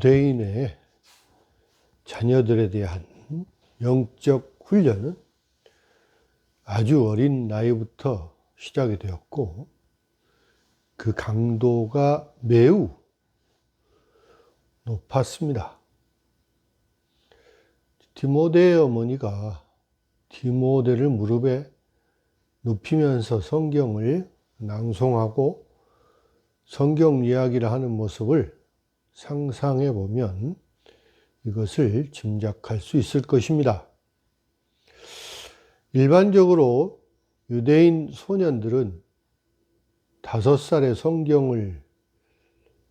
유대인의 자녀들에 대한 영적 훈련은 아주 어린 나이부터 시작이 되었고, 그 강도가 매우 높았습니다. 디모데의 어머니가 디모데를 무릎에 눕히면서 성경을 낭송하고 성경 이야기를 하는 모습을 상상해 보면 이것을 짐작할 수 있을 것입니다. 일반적으로 유대인 소년들은 5살에 성경을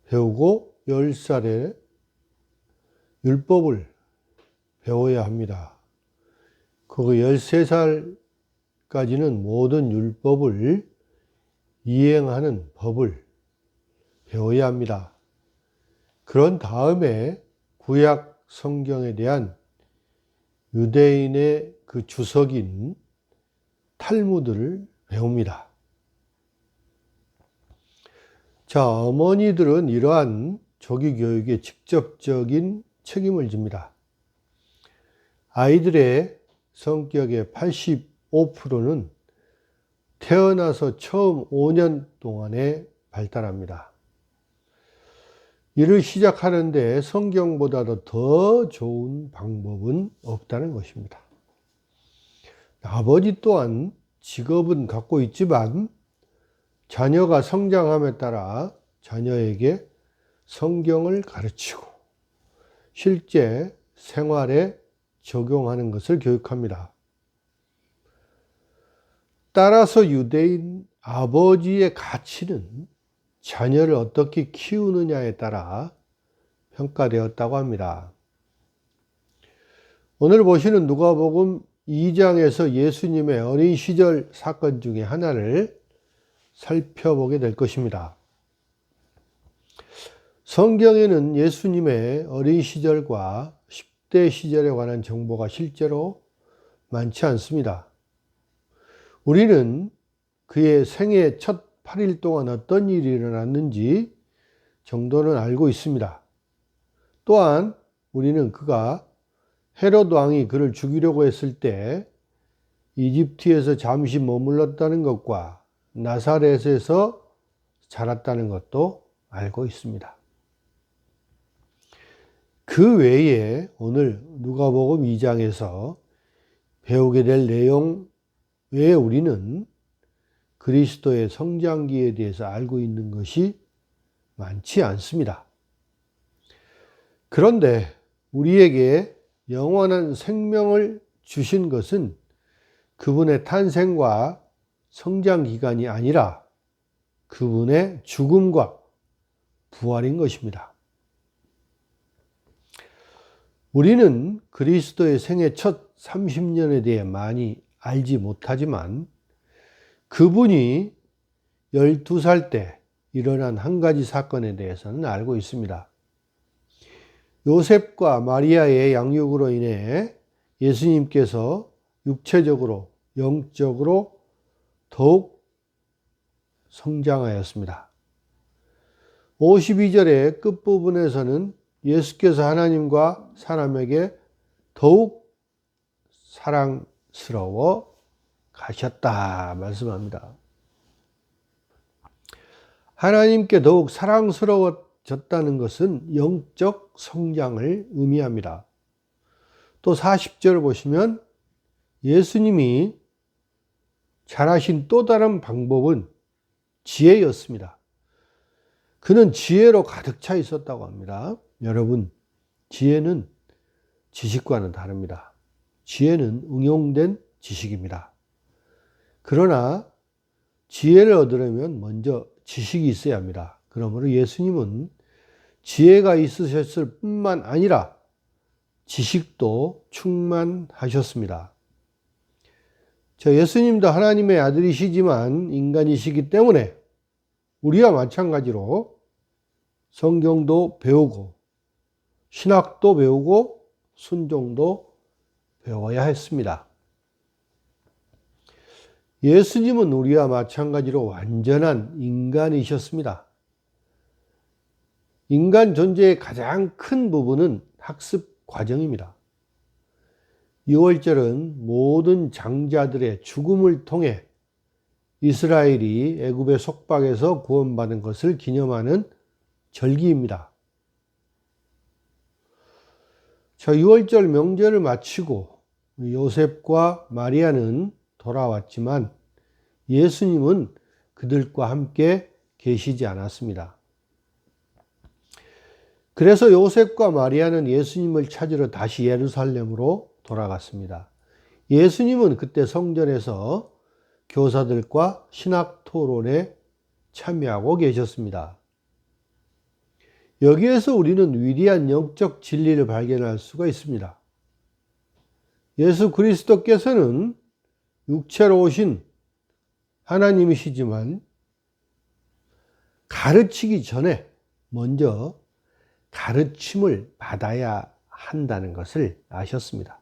배우고 10살에 율법을 배워야 합니다. 그리고 13살까지는 모든 율법을 이행하는 법을 배워야 합니다. 그런 다음에 구약 성경에 대한 유대인의 그 주석인 탈무드를 배웁니다. 자, 어머니들은 이러한 조기 교육에 직접적인 책임을 집니다. 아이들의 성격의 85%는 태어나서 처음 5년 동안에 발달합니다. 이를 시작하는데 성경보다도 더 좋은 방법은 없다는 것입니다. 아버지 또한 직업은 갖고 있지만 자녀가 성장함에 따라 자녀에게 성경을 가르치고 실제 생활에 적용하는 것을 교육합니다. 따라서 유대인 아버지의 가치는 자녀를 어떻게 키우느냐에 따라 평가되었다고 합니다. 오늘 보시는 누가복음 2장에서 예수님의 어린 시절 사건 중에 하나를 살펴보게 될 것입니다. 성경에는 예수님의 어린 시절과 10대 시절에 관한 정보가 실제로 많지 않습니다. 우리는 그의 생애 첫 8일 동안 어떤 일이 일어났는지 정도는 알고 있습니다. 또한 우리는 그가 헤롯 왕이 그를 죽이려고 했을 때 이집트에서 잠시 머물렀다는 것과 나사렛에서 자랐다는 것도 알고 있습니다. 그 외에 오늘 누가복음 2장에서 배우게 될 내용 외에 우리는 그리스도의 성장기에 대해서 알고 있는 것이 많지 않습니다. 그런데 우리에게 영원한 생명을 주신 것은 그분의 탄생과 성장 기간이 아니라 그분의 죽음과 부활인 것입니다. 우리는 그리스도의 생애 첫 30년에 대해 많이 알지 못하지만 그분이 12살 때 일어난 한 가지 사건에 대해서는 알고 있습니다. 요셉과 마리아의 양육으로 인해 예수님께서 육체적으로, 영적으로 더욱 성장하였습니다. 52절의 끝부분에서는 예수께서 하나님과 사람에게 더욱 사랑스러워 가셨다 말씀합니다. 하나님께 더욱 사랑스러워졌다는 것은 영적 성장을 의미합니다. 또 40절을 보시면 예수님이 잘하신 또 다른 방법은 지혜였습니다. 그는 지혜로 가득 차 있었다고 합니다. 여러분, 지혜는 지식과는 다릅니다. 지혜는 응용된 지식입니다. 그러나 지혜를 얻으려면 먼저 지식이 있어야 합니다. 그러므로 예수님은 지혜가 있으셨을 뿐만 아니라 지식도 충만하셨습니다. 예수님도 하나님의 아들이시지만 인간이시기 때문에 우리와 마찬가지로 성경도 배우고 신학도 배우고 순종도 배워야 했습니다. 예수님은 우리와 마찬가지로 완전한 인간이셨습니다. 인간 존재의 가장 큰 부분은 학습 과정입니다. 유월절은 모든 장자들의 죽음을 통해 이스라엘이 애굽의 속박에서 구원받은 것을 기념하는 절기입니다. 자, 유월절 명절을 마치고 요셉과 마리아는 돌아왔지만 예수님은 그들과 함께 계시지 않았습니다. 그래서 요셉과 마리아는 예수님을 찾으러 다시 예루살렘으로 돌아갔습니다. 예수님은 그때 성전에서 교사들과 신학 토론에 참여하고 계셨습니다. 여기에서 우리는 위대한 영적 진리를 발견할 수가 있습니다. 예수 그리스도께서는 육체로 오신 하나님이시지만 가르치기 전에 먼저 가르침을 받아야 한다는 것을 아셨습니다.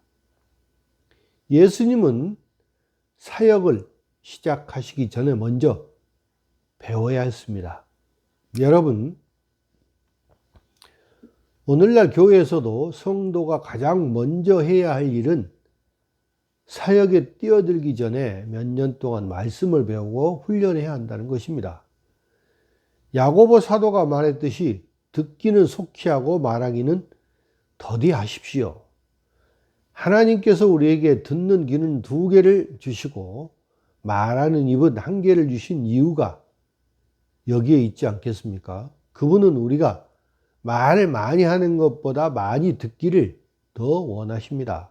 예수님은 사역을 시작하시기 전에 먼저 배워야 했습니다. 여러분, 오늘날 교회에서도 성도가 가장 먼저 해야 할 일은 사역에 뛰어들기 전에 몇 년 동안 말씀을 배우고 훈련해야 한다는 것입니다. 야고보 사도가 말했듯이 듣기는 속히 하고 말하기는 더디하십시오. 하나님께서 우리에게 듣는 귀는 2개를 주시고 말하는 입은 1개를 주신 이유가 여기에 있지 않겠습니까? 그분은 우리가 말을 많이 하는 것보다 많이 듣기를 더 원하십니다.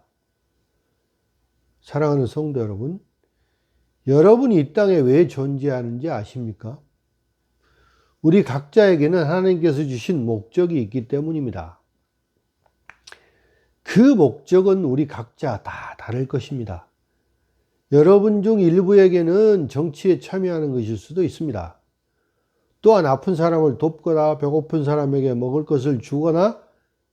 사랑하는 성도 여러분, 여러분이 이 땅에 왜 존재하는지 아십니까? 우리 각자에게는 하나님께서 주신 목적이 있기 때문입니다. 그 목적은 우리 각자 다 다를 것입니다. 여러분 중 일부에게는 정치에 참여하는 것일 수도 있습니다. 또한 아픈 사람을 돕거나 배고픈 사람에게 먹을 것을 주거나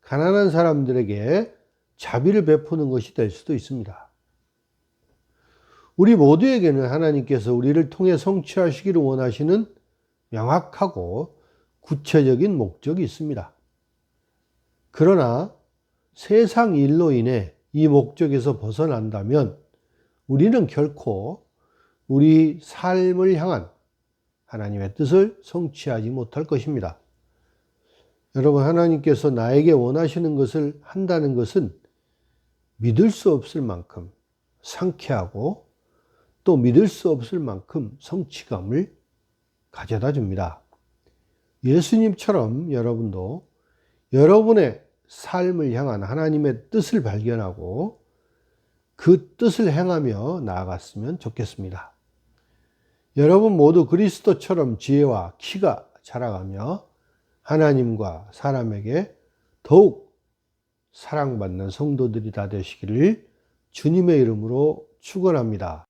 가난한 사람들에게 자비를 베푸는 것이 될 수도 있습니다. 우리 모두에게는 하나님께서 우리를 통해 성취하시기를 원하시는 명확하고 구체적인 목적이 있습니다. 그러나 세상 일로 인해 이 목적에서 벗어난다면 우리는 결코 우리 삶을 향한 하나님의 뜻을 성취하지 못할 것입니다. 여러분, 하나님께서 나에게 원하시는 것을 한다는 것은 믿을 수 없을 만큼 상쾌하고 또 믿을 수 없을 만큼 성취감을 가져다 줍니다. 예수님처럼 여러분도 여러분의 삶을 향한 하나님의 뜻을 발견하고 그 뜻을 행하며 나아갔으면 좋겠습니다. 여러분 모두 그리스도처럼 지혜와 키가 자라가며 하나님과 사람에게 더욱 사랑받는 성도들이 다 되시기를 주님의 이름으로 축원합니다.